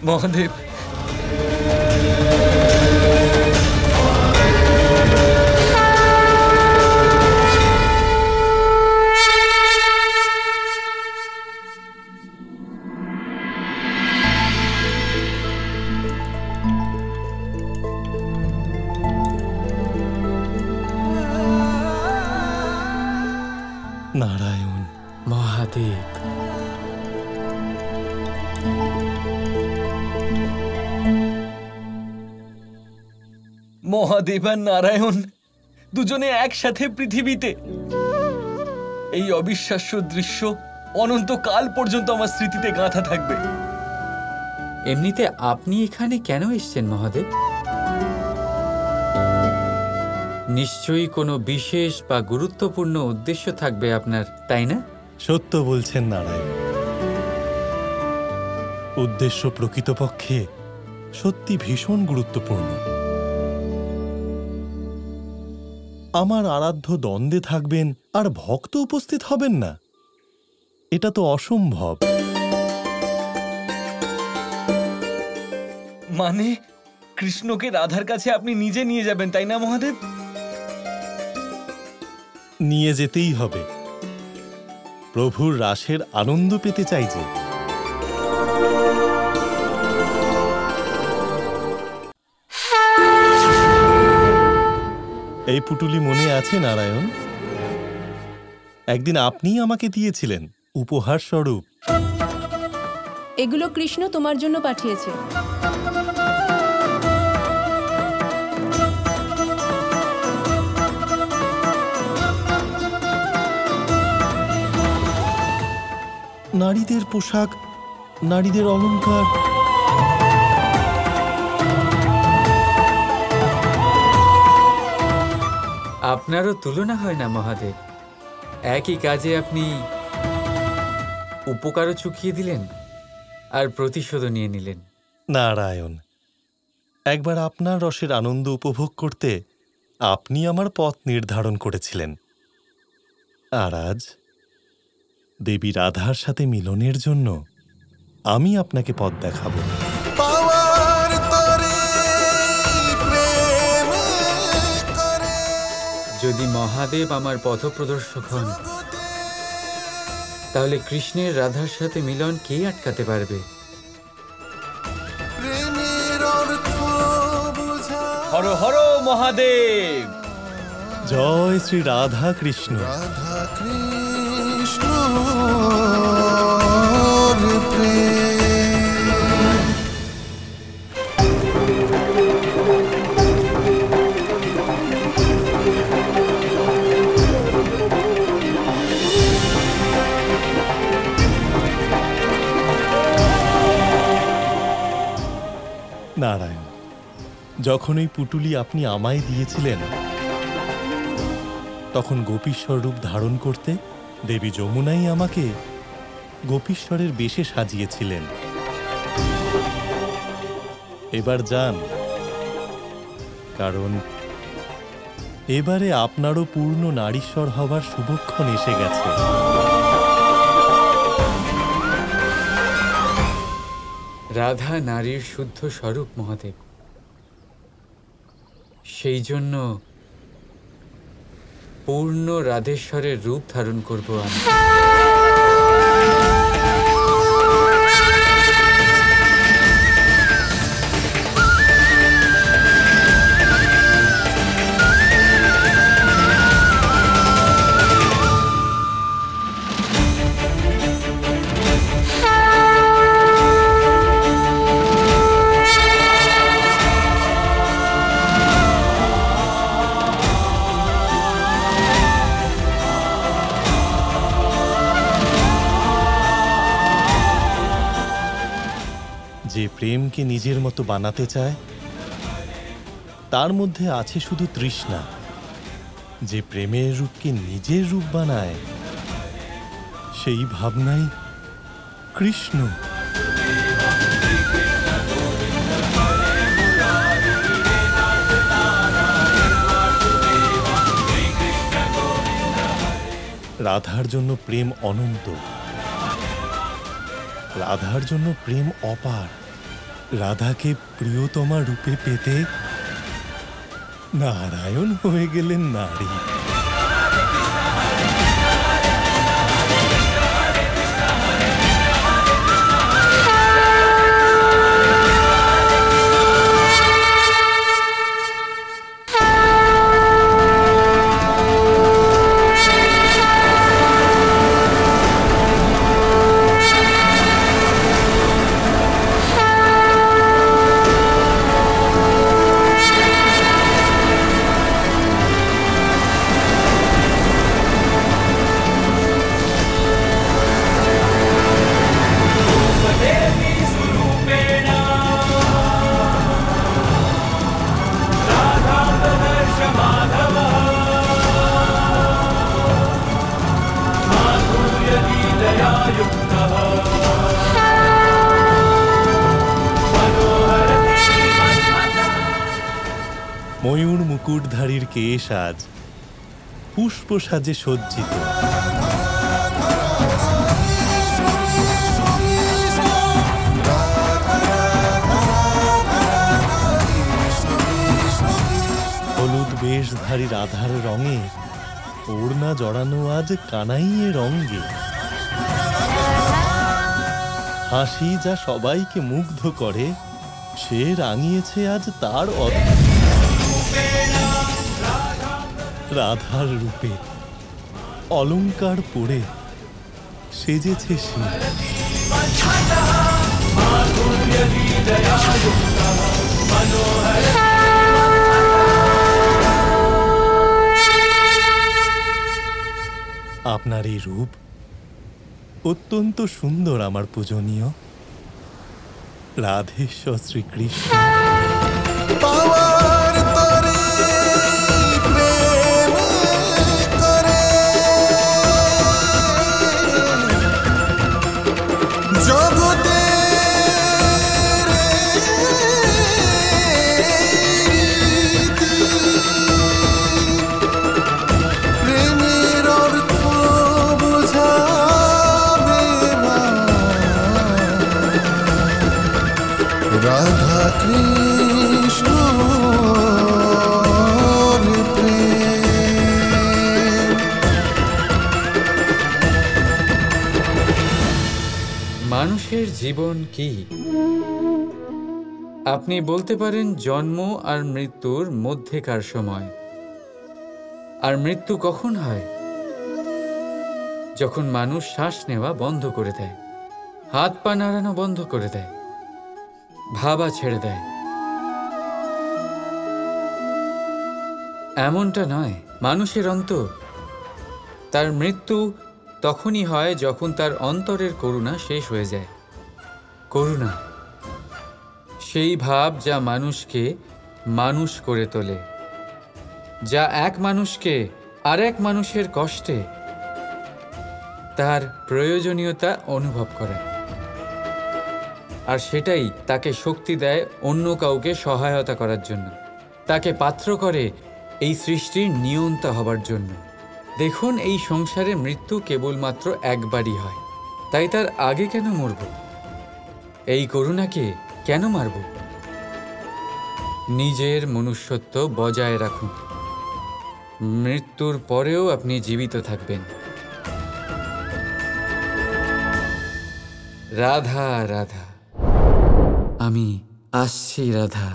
মহাদেব, নারায়ণ। মহাদেব, মহাদেব আর নারায়ণ দুজনে একসাথে পৃথিবীতে। এই অবিশ্বাস্য দৃশ্য অনন্তকাল পর্যন্ত আমার স্মৃতিতে গাঁথা থাকবে। এমনিতে আপনি এখানে কেন এসেছেন মহাদেব? নিশ্চয়ই কোনো বিশেষ বা গুরুত্বপূর্ণ উদ্দেশ্য থাকবে আপনার, তাই না? সত্য বলছেন নারায়ণ। উদ্দেশ্য প্রকৃতপক্ষে সত্যি ভীষণ গুরুত্বপূর্ণ। আমার আরাধ্য দ্বন্দ্বে থাকবেন আর ভক্ত উপস্থিত হবেন না, এটা তো অসম্ভব। মানে কৃষ্ণকে রাধার কাছে আপনি নিজে নিয়ে যাবেন, তাই না মহাদেব? নিয়ে যেতেই হবে। প্রভুর রাসের আনন্দ পেতে চাই যে। এই পুটুলি মনে আছে নারায়ণ? একদিন আপনিই আমাকে দিয়েছিলেন উপহার স্বরূপ। এগুলো কৃষ্ণ তোমার জন্য পাঠিয়েছে। নারীদের পোশাক, নারীদের অলংকার, আপনারও তুলনা হয় না মহাদেব। একই কাজে আপনি উপকারও চুকিয়ে দিলেন আর প্রতিশোধও নিয়ে নিলেন। নারায়ণ, একবার আপনার রসের আনন্দ উপভোগ করতে আপনি আমার পথ নির্ধারণ করেছিলেন, আর আজ দেবী রাধার সাথে মিলনের জন্য আমি আপনাকে পথ দেখাব। যদি মহাদেব আমার পথপ্রদর্শক হন, তাহলে কৃষ্ণের রাধার সাথে মিলন কে আটকাতে পারবে? হর হর মহাদেব। জয় শ্রী রাধা কৃষ্ণ। রাধা কৃষ্ণ প্রেম। নারায়ণ, যখন এই পুটুলি আপনি আমায় দিয়েছিলেন, তখন গোপীশ্বর রূপ ধারণ করতে দেবী যমুনাই আমাকে গোপীশ্বরের বেশে সাজিয়েছিলেন। এবার যান, কারণ এবারে আপনারও পূর্ণ নারীশ্বর হবার শুভক্ষণ এসে গেছে। রাধা নারীর শুদ্ধ স্বরূপ মহাদেব। সেই জন্য পূর্ণ রাধেশ্বরের রূপ ধারণ করব আমি। যে প্রেমকে নিজের মতো বানাতে চায়, তার মধ্যে আছে শুধু তৃষ্ণা। যে প্রেমের রূপকে নিজের রূপ বানায়, সেই ভাবনাই কৃষ্ণ। রাধার জন্য প্রেম অনন্ত, রাধার জন্য প্রেম অপার। রাধাকে প্রিয়তমা রূপে পেতে নারায়ণ হয়ে গেলেন নারী। ময়ূর মুকুটধারীর কেশ আজ পুষ্প সাজে সজ্জিত। হলুদ বেশধারী রাধার রঙে ওড়না জড়ানো আজ কানাইয়ে রঙ্গে। হাসি যা সবাইকে মুগ্ধ করে, সে রাঙিয়েছে আজ তার অধর। রাধার রূপে অলংকার পরে সেজেছে সে। আপনার এই রূপ অত্যন্ত সুন্দর আমার পূজনীয় রাধেশ্বর শ্রীকৃষ্ণ। পাওয়ার তরে প্রেম করে জগতে প্রেমের অর্থ বোঝাবে না রাধা কৃষ্ণ মানুষের জীবন কি? আপনি বলতে পারেন জন্ম আর মৃত্যুর মধ্যেকার সময়। আর মৃত্যু কখন হয়? যখন মানুষ শ্বাস নেওয়া বন্ধ করে দেয়, হাত পা নাড়ানো বন্ধ করে দেয়, ভাবা ছেড়ে দেয়। এমনটা নয়, মানুষের অন্ত। তার মৃত্যু তখনই হয় যখন তার অন্তরের করুণা শেষ হয়ে যায়। করুণা সেই ভাব যা মানুষকে মানুষ করে তোলে, যা এক মানুষকে আরেক মানুষের কষ্টে তার প্রয়োজনীয়তা অনুভব করায়। আর সেটাই তাকে শক্তি দেয় অন্য কাউকে সহায়তা করার জন্য, তাকে পাত্র করে এই সৃষ্টির নিয়ন্তা হবার জন্য। দেখুন, এই সংসারে মৃত্যু কেবলমাত্র একবারই হয়, তাই তার আগে কেন মরব? এই করুণাকে কেন মারব? নিজের মনুষ্যত্ব বজায় রাখুন। মৃত্যুর পরেও আপনি জীবিত থাকবেন। রাধা রাধা, আমি আসছি রাধা।